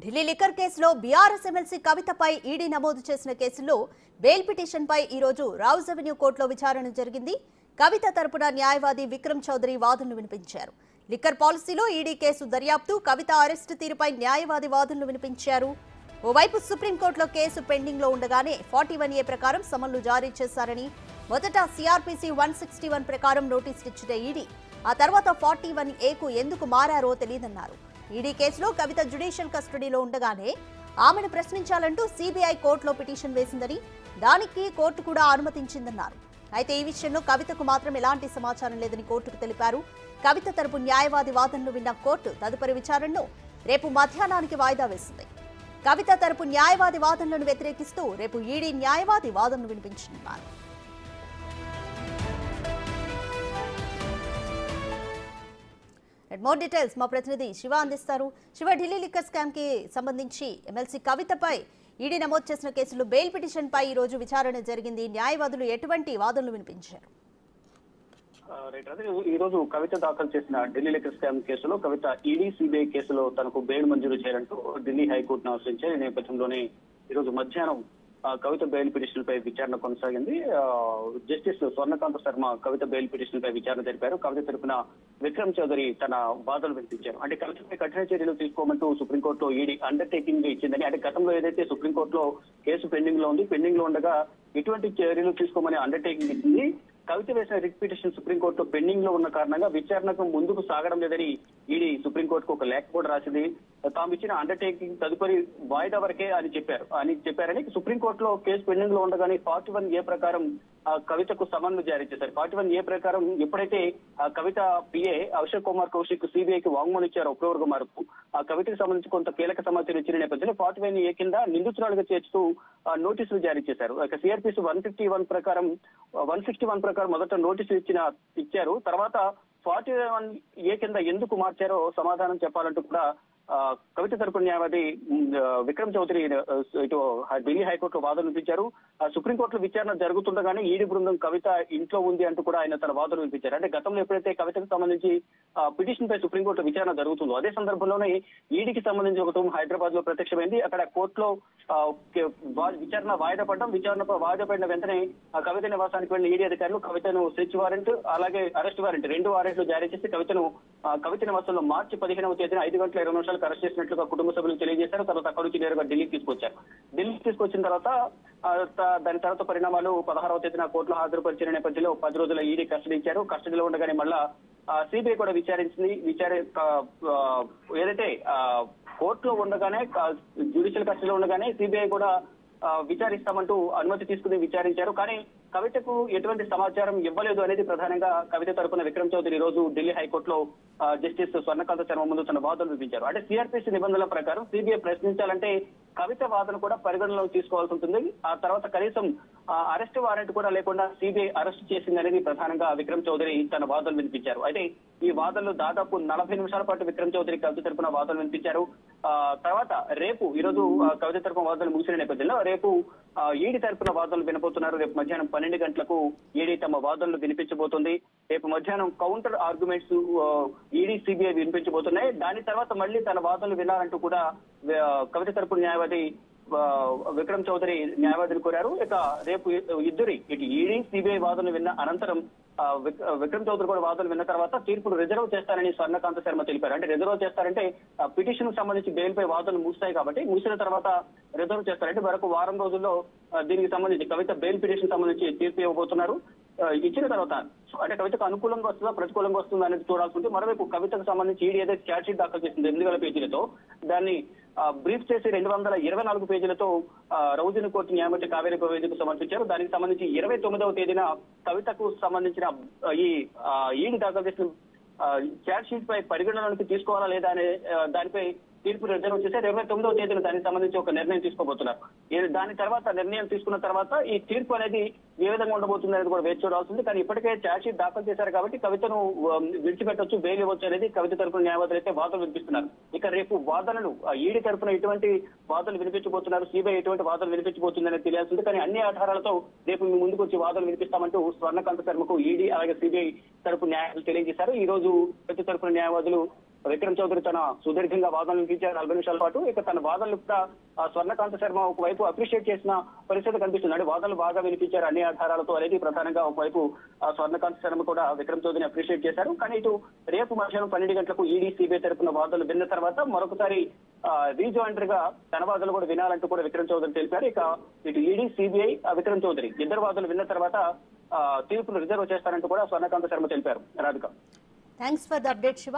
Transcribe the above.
Delhi liquor కేసులో BRS MLC కవితపై ED నమోదు చేసిన కేసులో బెయిల్ పిటిషన్పై ఈ రోజు రావుస్ అవెన్యూ కోర్టులో విచారణ జరిగింది. కవిత తరపున న్యాయవాది విక్రమ్ చౌదరి వాదనలు వినిపించారు. లిక్కర్ పాలసీలో ఈడీ కేసు దర్యాప్తు, కవిత అరెస్టు తీరుపై న్యాయవాది వాదనలు వినిపించారు. ఓవైపు సుప్రీంకోర్టులో కేసు పెండింగ్ లో ఉండగానే 41A ప్రకారం సమన్లు జారీ చేశారని, మొదట సిఆర్పిసి 161 ప్రకారం నోటీసులు ఇచ్చిన ఈడీ ఆ తర్వాత 41A ఎందుకు మారారో తెలియదన్నారు. ఈడీ కేసులో కవిత జ్యుడిషియల్ కస్టడీలో ఉండగానే ఆమెను ప్రశ్నించాలంటూ సిబిఐ కోర్టులో పిటిషన్ వేసిందని, దానికి కోర్టు కూడా అనుమతించిందన్నారు. అయితే ఈ విషయంలో కవితకు మాత్రం ఎలాంటి సమాచారం లేదని కోర్టుకు తెలిపారు. కవిత తరపు న్యాయవాది వాదనలు విన్న కోర్టు తదుపరి విచారణను రేపు మధ్యాహ్నానికి వాయిదా వేసింది. కవిత తరపు న్యాయవాది వాదనలను వ్యతిరేకిస్తూ రేపు ఈడీ న్యాయవాది వాదనలు వినిపించనున్నారు. మోర్ డీటెయిల్స్ మా ప్రతినిధి శివ అందిస్తారు. శివ, ఢిల్లీ లిక్కర్ స్కామ్ కి సంబంధించి ఎమ్మెల్సీ కవితపై ఈడీ నమోదు చేసిన కేసులో బెయిల్ పిటిషన్ పై ఈ రోజు విచారణ జరిగింది. న్యాయవాదులు ఎటువంటి వాదనలు వినిపించారు? ఈ రోజు కవిత దాఖలు చేసిన ఢిల్లీ లిక్కర్ స్కామ్ కేసులో కవిత ఈడీ సిబిఐ కేసులో తనకు బెయిల్ మంజూరు చేయాలంటూ ఢిల్లీ హైకోర్టును ఆశ్రయించారు. ఈ నేపథ్యంలోనే ఈ రోజు మధ్యాహ్నం కవిత బెయిల్ పిటిషన్ పై విచారణ కొనసాగింది. జస్టిస్ స్వర్ణకాంత శర్మ కవిత బెయిల్ పిటిషన్ పై విచారణ జరిపారు. కవిత తరపున విక్రమ్ చౌదరి తన వాదనలు వినిపించారు. అంటే కవితపై కఠిన చర్యలు తీసుకోమంటూ సుప్రీంకోర్టులో ఈడీ అండర్టేకింగ్ ఇచ్చిందని, అంటే గతంలో ఏదైతే సుప్రీంకోర్టులో కేసు పెండింగ్ లో ఉండగా ఎటువంటి చర్యలు తీసుకోమని అండర్టేకింగ్ ఇచ్చింది. కవిత వేసిన రిట్ పిటిషన్ సుప్రీంకోర్టులో పెండింగ్ లో ఉన్న కారణంగా విచారణకు ముందుకు సాగడం లేదని ఈడీ సుప్రీంకోర్టుకు ఒక లేఖ కూడా రాసింది. తాము ఇచ్చిన అండర్టేకింగ్ తదుపరి వాయిదా వరకే చెప్పారని సుప్రీంకోర్టులో కేసు పెండింగ్ లో ఉండగానే 41A ప్రకారం కవితకు సమన్లు జారీ చేశారు. 41A ప్రకారం ఎప్పుడైతే కవిత పిఏ అశోక్ కుమార్ కౌశిక్ సిబిఐకి వాంగ్మూలం ఇచ్చారో అక్టోబర్ వరకు ఆ కవితకు సంబంధించి కొంత కీలక సమాచారం ఇచ్చిన నేపథ్యంలో 41A కింద నిందితురాలుగా చేర్చుతూ నోటీసులు జారీ చేశారు. సిఆర్పిసి 161 ప్రకారం మొదట నోటీసులు ఇచ్చారు. తర్వాత 41A కింద ఎందుకు మార్చారో సమాధానం చెప్పాలంటూ కూడా కవిత తరపున న్యాయవాది విక్రమ్ చౌదరి ఇటు ఢిల్లీ హైకోర్టులో వాదనలు వినిపించారు. సుప్రీంకోర్టులో విచారణ జరుగుతుండగానే ఈడీ బృందం కవిత ఇంట్లో ఉంది అంటూ కూడా ఆయన తన వాదనలు వినిపించారు. అంటే గతంలో ఎప్పుడైతే కవితకు సంబంధించి పిటిషన్ పై సుప్రీంకోర్టులో విచారణ జరుగుతుందో అదే సందర్భంలోనే ఈడీకి సంబంధించి ఒక టీం హైదరాబాద్ లో ప్రత్యక్షమైంది. అక్కడ కోర్టులో విచారణ వాయిదా పడిన వెంటనే కవిత నివాసానికి వెళ్లిన ఈడీ అధికారులు కవితను సెర్చ్ వారెంట్ అలాగే అరెస్ట్ వారెంట్ 2 వారెంట్లు జారీ చేసి కవిత నివాసంలో మార్చి 15వ తేదీన 5:20 అరెస్ట్ చేసినట్లుగా కుటుంబ సభ్యులు తెలియజేశారు. తర్వాత అక్కడి నుంచి నేరుగా ఢిల్లీకి తీసుకొచ్చారు. ఢిల్లీకి తీసుకొచ్చిన తర్వాత దాని తర్వాత పరిణామాలు 16వ తేదీన కోర్టులో హాజరుపరిచిన నేపథ్యంలో 10 రోజుల ఈడీ కస్టడీ ఇచ్చారు. కస్టడీలో ఉండగానే మళ్ళా సిబిఐ కూడా విచారించింది. ఏదైతే కోర్టులో ఉండగానే జ్యుడిషియల్ కస్టడీలో ఉండగానే సిబిఐ కూడా విచారిస్తామంటూ అనుమతి తీసుకుని విచారించారు. కానీ కవితకు ఎటువంటి సమాచారం ఇవ్వలేదు అనేది ప్రధానంగా కవిత తరపున విక్రమ్ చౌదరి ఈ రోజు ఢిల్లీ హైకోర్టులో జస్టిస్ స్వర్ణకాంత శర్మ ముందు తన వాదనలు వినిపించారు. అంటే సిఆర్పిసి నిబంధనల ప్రకారం సిబిఐ ప్రశ్నించాలంటే కవిత వాదన కూడా పరిగణనలోకి తీసుకోవాల్సి ఉంటుంది. ఆ తర్వాత కనీసం అరెస్ట్ వారెంట్ కూడా లేకుండా సిబిఐ అరెస్ట్ చేసింది అనేది ప్రధానంగా విక్రమ్ చౌదరి తన వాదనలు వినిపించారు. అయితే ఈ వాదనలు దాదాపు 40 నిమిషాల పాటు విక్రమ్ చౌదరి కవిత తరపున వాదనలు వినిపించారు. తర్వాత రేపు ఈ రోజు కవిత తరపున వాదనలు ముగిసిన నేపథ్యంలో రేపు ఈడీ తరపున వాదనలు వినబోతున్నారు. రేపు మధ్యాహ్నం 12 గంటలకు ఈడీ తమ వాదనలు వినిపించబోతుంది. రేపు మధ్యాహ్నం కౌంటర్ ఆర్గ్యుమెంట్స్ ఈడీ సిబిఐ వినిపించబోతున్నాయి. దాని తర్వాత మళ్ళీ తన వాదనలు వినాలంటూ కూడా కవిత తరపున న్యాయవాది విక్రమ్ చౌదరి న్యాయవాదిని కోరారు. ఇక రేపు ఇటు ఈడీ సిబిఐ వాదనలు విన్న అనంతరం విక్రమ్ చౌదరి కూడా వాదనలు విన్న తర్వాత తీర్పును రిజర్వ్ చేస్తారని స్వర్ణకాంత శర్మ తెలిపారు. అంటే రిజర్వ్ చేస్తారంటే పిటిషన్ కు సంబంధించి బెయిల్ పై వాదనలు ముగుస్తాయి కాబట్టి ముగిసిన తర్వాత రిజర్వ్ చేస్తారంటే మరొక వారం రోజుల్లో దీనికి సంబంధించి కవిత బెయిల్ పిటిషన్ సంబంధించి తీర్పు ఇవ్వబోతున్నారు. ఇచ్చిన తర్వాత అంటే కవితకు అనుకూలంగా వస్తుందా ప్రతికూలంగా వస్తుందా అనేది చూడాల్సి ఉంటుంది. మరోవైపు కవితకు సంబంధించి ఈడీ ఏదైతే ఛార్జ్ షీట్ దాఖలు చేసింది 8,000 పేజీలతో దాన్ని బ్రీఫ్ చేసి 224 పేజీలతో రౌజిన్ కోర్టు న్యాయమూర్తి కావేరీ గోవేదికు సమర్పించారు. దానికి సంబంధించి 29వ తేదీన కవితకు సంబంధించిన ఈ ఈడీ దాఖలు చేసిన ఛార్జ్ షీట్ పై పరిగణనలోకి తీసుకోవాలా లేదా అనే దానిపై తీర్పు రిజర్వ్ చేశారు. 29వ తేదీన దానికి సంబంధించి ఒక నిర్ణయం తీసుకోబోతున్నారు. దాని తర్వాత నిర్ణయం తీసుకున్న తర్వాత ఈ తీర్పు అనేది ఏ విధంగా ఉండబోతుంది అనేది కూడా వేచి చూడాల్సింది. కానీ ఇప్పటికే ఛార్జ్ షీట్ దాఖలు చేశారు కాబట్టి కవితను విడిచిపెట్టొచ్చు, బెయిల్ ఇవ్వచ్చు అనేది కవిత తరపున న్యాయవాదులు అయితే వాదనలు వినిపిస్తున్నారు. ఇక రేపు వాదనలు ఈడీ తరపున ఎటువంటి వాదనలు వినిపించబోతున్నారు, సిబిఐ ఎటువంటి వాదనలు వినిపించబోతుంది అనేది తెలియాల్సింది. కానీ అన్ని ఆధారాలతో రేపు మీ ముందుకు వచ్చి వాదనలు వినిపిస్తామంటూ స్వర్ణకాంత శర్మకు ఈడీ అలాగే సిబిఐ తరపు న్యాయవాదులు తెలియజేశారు. ఈ రోజు ప్రతి తరపున న్యాయవాదులు విక్రమ్ చౌదరి తన సుదీర్ఘంగా వాదనలు వినిపించారు 40 నిమిషాల పాటు. ఇక తన వాదనలు కూడా స్వర్ణకాంత శర్మ ఒకవైపు అప్రిషియేట్ చేసిన పరిస్థితి కనిపిస్తుంది. అంటే వాదనలు బాగా వినిపించారు అన్ని ఆధారాలతో అనేది ప్రధానంగా ఒకవైపు స్వర్ణకాంత శర్మ కూడా విక్రమ్ చౌదరిని అప్రిషియేట్ చేశారు. కానీ ఇటు రేపు మధ్యాహ్నం 12 గంటలకు ఈడీ సిబిఐ తరపున వాదనలు విన్న తర్వాత మరొకసారి రీజాయిండర్ గా తన వాదనలు కూడా వినాలంటూ కూడా విక్రమ్ చౌదరి తెలిపారు. ఇక ఇటు ఈడీ సిబిఐ విక్రమ్ చౌదరి ఇద్దరు వాదనలు విన్న తర్వాత తీర్పును రిజర్వ్ చేస్తారంటూ కూడా స్వర్ణకాంత శర్మ తెలిపారు. Radhika, thanks for the update Shiva.